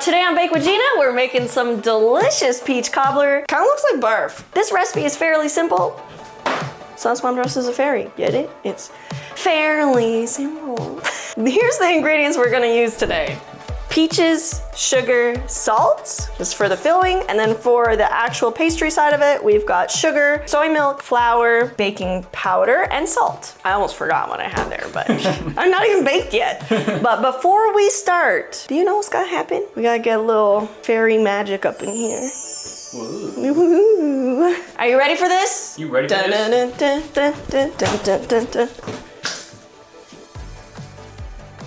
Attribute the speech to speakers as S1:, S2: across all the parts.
S1: Today on Bake with Gina, we're making some delicious peach cobbler. Kind of looks like barf. This recipe is fairly simple. Saucepan dressed as a fairy. Get it? It's fairly simple. Here's the ingredients we're gonna use today. Peaches, sugar, salt, just for the filling. And then for the actual pastry side of it, we've got sugar, soy milk, flour, baking powder, and salt. I almost forgot what I had there, but I'm not even baked yet. But before we start, do you know what's gonna happen? We gotta get a little fairy magic up in here. Ooh. Are you ready for this?
S2: You ready for this?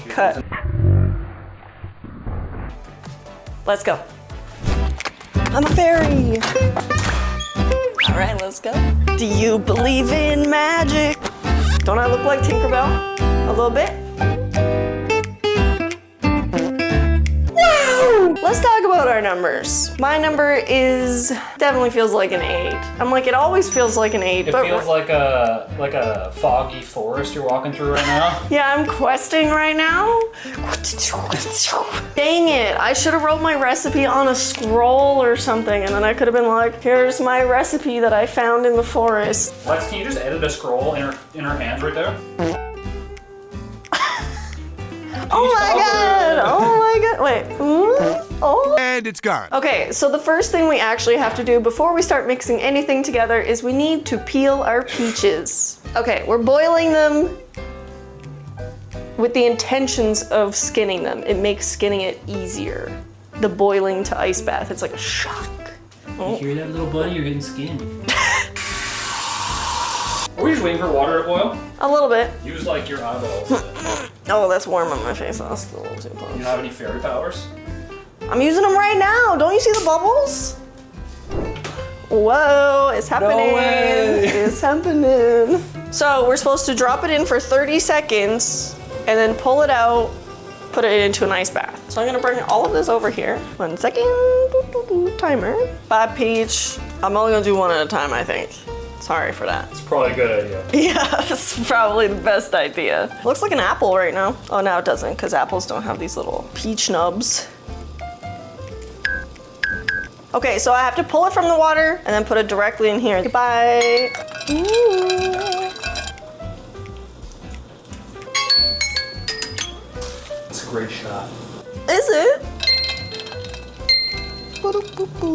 S1: Cut. Let's go. I'm a fairy. All right, let's go. Do you believe in magic? Don't I look like Tinkerbell? A little bit? Wow! Let's talk about our numbers. My number is, definitely feels like an 8. I'm like, it always feels like an 8.
S2: It feels like a foggy forest you're walking through right now.
S1: Yeah, I'm questing right now. Dang it, I should have wrote my recipe on a scroll or something, and then I could have been like, here's my recipe that I found in the forest.
S2: Lex, can you just edit a scroll in her hand right there?
S1: Oh my god! Oh my god! Wait. Oh.
S3: And it's gone.
S1: Okay, so the first thing we actually have to do before we start mixing anything together is we need to peel our peaches. Okay, we're boiling them with the intentions of skinning them. It makes skinning it easier. The boiling to ice bath, it's like a shock.
S2: You hear that, little buddy? You're getting skinned. Are we just waiting for water to boil?
S1: A little bit.
S2: Use like your eyeballs.
S1: Oh, that's warm on my face. That's still a little too close.
S2: You don't have any fairy powers?
S1: I'm using them right now. Don't you see the bubbles? Whoa, it's happening.
S2: No way.
S1: It's happening. So we're supposed to drop it in for 30 seconds and then pull it out, put it into an ice bath. So I'm gonna bring all of this over here. 1 second, timer. 5 peach. I'm only gonna do one at a time, I think. Sorry for that.
S2: It's probably a good idea.
S1: Yeah, it's probably the best idea. Looks like an apple right now. Oh, no, it doesn't, because apples don't have these little peach nubs. Okay, so I have to pull it from the water and then put it directly in here. Goodbye. Ooh.
S2: It's a great shot.
S1: Is it?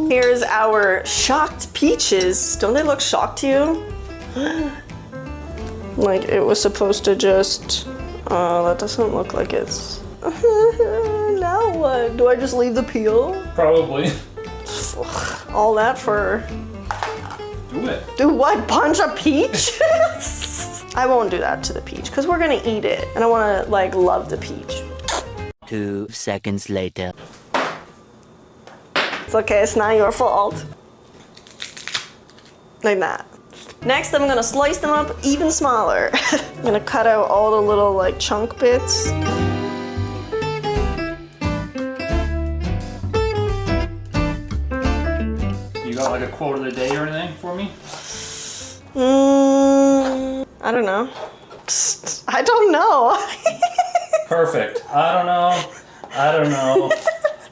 S1: Here's our shocked peaches. Don't they look shocked to you? Like it was supposed to just, that doesn't look like it's. Now what? Do I just leave the peel?
S2: Probably.
S1: All that for.
S2: Do it.
S1: Do what? Punch a peach? I won't do that to the peach because we're gonna eat it and I wanna like love the peach.
S4: 2 seconds later.
S1: It's okay, it's not your fault. Like that. Next, I'm gonna slice them up even smaller. I'm gonna cut out all the little like chunk bits.
S2: You got like a quote of the day or anything for me?
S1: I don't know. I don't know.
S2: Perfect. I don't know.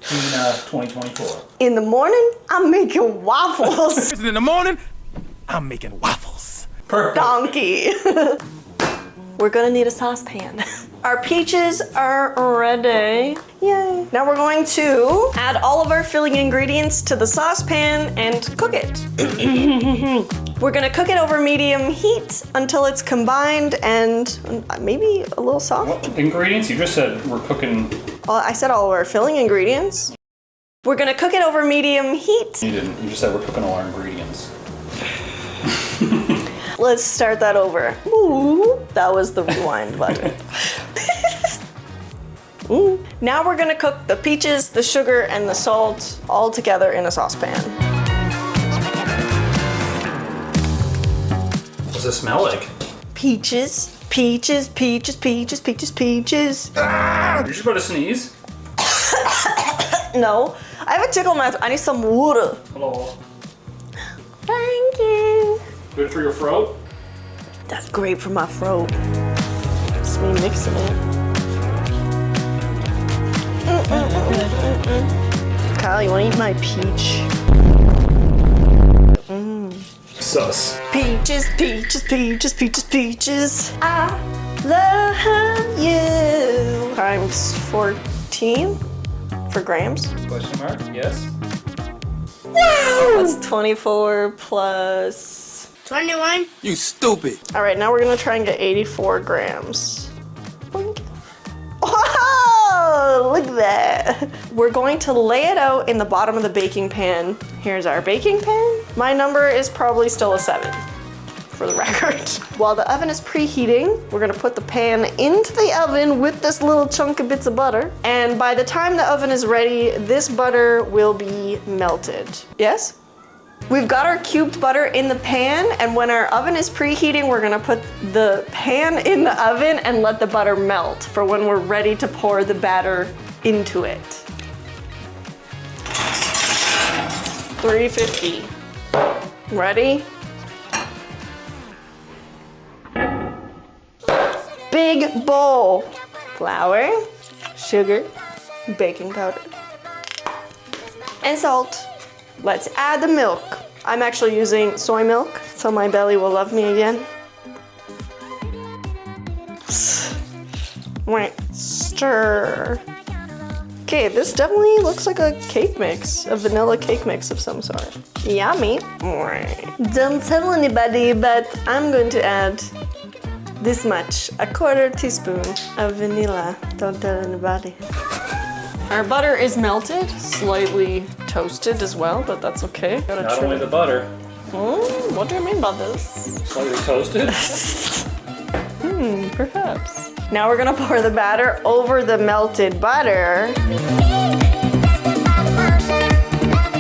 S2: Gina 2024.
S1: In the morning, I'm making waffles.
S3: In the morning, I'm making waffles.
S2: Perfect.
S1: Donkey. We're gonna need a saucepan. Our peaches are ready. Yay. Now we're going to add all of our filling ingredients to the saucepan and cook it. We're gonna cook it over medium heat until it's combined and maybe a little soft.
S2: What ingredients? You just said we're cooking.
S1: Well, I said all of our filling ingredients. We're gonna cook it over medium heat.
S2: You didn't. You just said we're cooking all our ingredients.
S1: Let's start that over. Ooh, that was the rewind button. Now we're gonna cook the peaches, the sugar, and the salt all together in a saucepan.
S2: What does it smell like?
S1: Peaches, peaches, peaches, peaches, peaches, peaches.
S2: You're just about to sneeze?
S1: No, I have a tickle in my throat. I need some water.
S2: Hello.
S1: Thank you.
S2: Good for your throat?
S1: That's great for my throat. Just me mixing it. Kyle, you wanna eat my peach?
S2: Sus.
S1: Peaches, peaches, peaches, peaches, peaches. I love you. Times 14 for grams.
S2: Question mark? Yes.
S1: That's 24 plus.
S5: 21.
S3: You stupid.
S1: All right, now we're gonna try and get 84 grams. Boink. Oh, look at that. We're going to lay it out in the bottom of the baking pan. Here's our baking pan. My number is probably still a 7, for the record. While the oven is preheating, we're gonna put the pan into the oven with this little chunk of bits of butter. And by the time the oven is ready, this butter will be melted. Yes? We've got our cubed butter in the pan, and when our oven is preheating, we're gonna put the pan in the oven and let the butter melt for when we're ready to pour the batter into it. 350. Ready? Big bowl. Flour, sugar, baking powder, and salt. Let's add the milk. I'm actually using soy milk, so my belly will love me again. Right. Stir. Okay, this definitely looks like a cake mix, a vanilla cake mix of some sort. Yummy. Don't tell anybody, but I'm going to add this much, a 1/4 teaspoon of vanilla. Don't tell anybody. Our butter is melted, slightly toasted as well, but that's okay.
S2: Not only the butter.
S1: What do you mean by this?
S2: Slightly toasted.
S1: Perhaps. Now we're gonna pour the batter over the melted butter.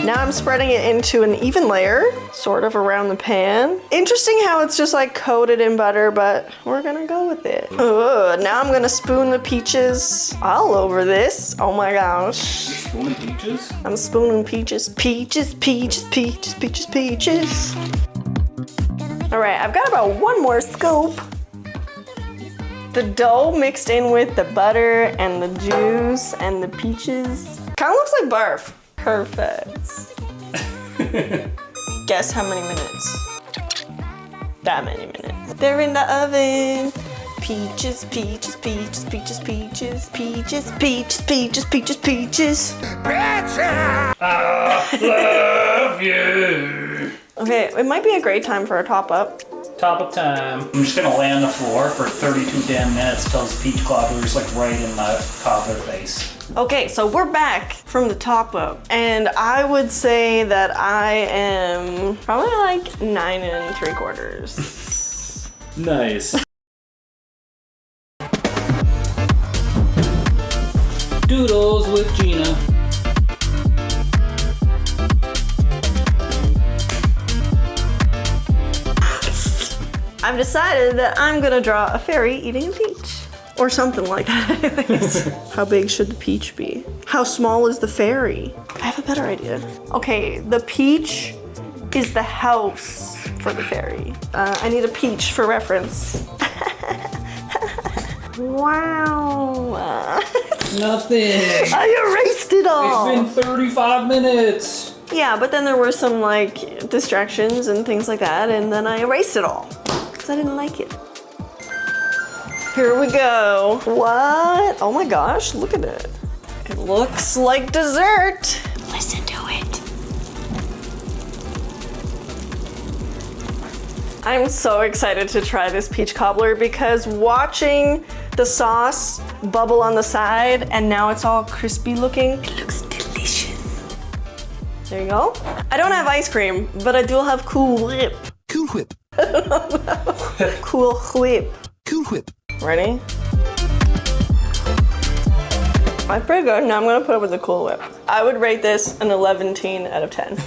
S1: Now I'm spreading it into an even layer, sort of around the pan. Interesting how it's just like coated in butter, but we're gonna go with it. Now I'm gonna spoon the peaches all over this. Oh my gosh.
S2: Spooning peaches?
S1: I'm spooning peaches. Peaches, peaches, peaches, peaches, peaches. All right, I've got about one more scoop. The dough mixed in with the butter and the juice and the peaches. Kind of looks like barf. Perfect. Guess how many minutes? That many minutes. They're in the oven. Peaches, peaches, peaches, peaches, peaches, peaches, peaches, peaches, peaches, peaches.
S2: I love you.
S1: Okay, it might be a great time for a top up.
S2: Top of time. I'm just gonna lay on the floor for 32 damn minutes till this peach cobbler is like right in my cobbler face.
S1: Okay, so we're back from the top up, and I would say that I am probably like 9 3/4.
S2: Nice. Doodles with Gina.
S1: I've decided that I'm gonna draw a fairy eating a peach. Or something like that, anyways. How big should the peach be? How small is the fairy? I have a better idea. Okay, the peach is the house for the fairy. I need a peach for reference. Wow.
S2: Nothing.
S1: I erased it all.
S2: It's been 35 minutes.
S1: Yeah, but then there were some like distractions and things like that, and then I erased it all because I didn't like it. Here we go. What? Oh my gosh, look at it. It looks like dessert. Listen to it. I'm so excited to try this peach cobbler because watching the sauce bubble on the side and now it's all crispy looking. It looks delicious. There you go. I don't have ice cream, but I do have Cool Whip.
S3: Cool Whip.
S1: Cool Whip.
S3: Cool Whip.
S1: Ready? That's pretty good. Now I'm gonna put it with the Cool Whip. I would rate this an 11 out of 10.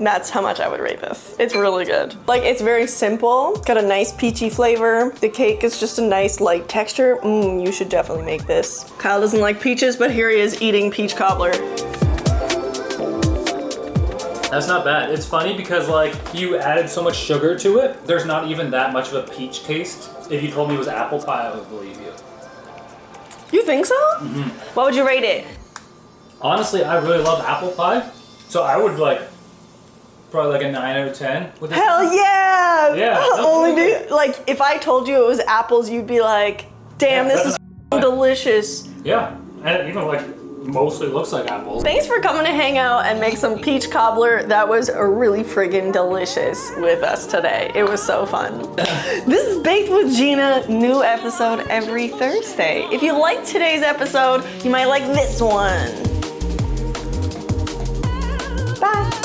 S1: That's how much I would rate this. It's really good. Like, it's very simple. Got a nice peachy flavor. The cake is just a nice light texture. You should definitely make this. Kyle doesn't like peaches, but here he is eating peach cobbler.
S2: That's not bad. It's funny because like you added so much sugar to it. There's not even that much of a peach taste. If you told me it was apple pie, I would believe you.
S1: You think so? What would you rate it?
S2: Honestly, I really love apple pie, so I would like probably like a 9 out of 10 with this.
S1: Hell yeah!
S2: Yeah, that's
S1: Only
S2: really
S1: do, like if I told you it was apples, you'd be like, damn,
S2: Yeah,
S1: this
S2: that's
S1: is f***ing delicious.
S2: Yeah, and it even like mostly looks like apples.
S1: Thanks for coming to hang out and make some peach cobbler. That was really friggin' delicious with us today. It was so fun. This is Baked with Gina, new episode every Thursday. If you liked today's episode, you might like this one. Bye.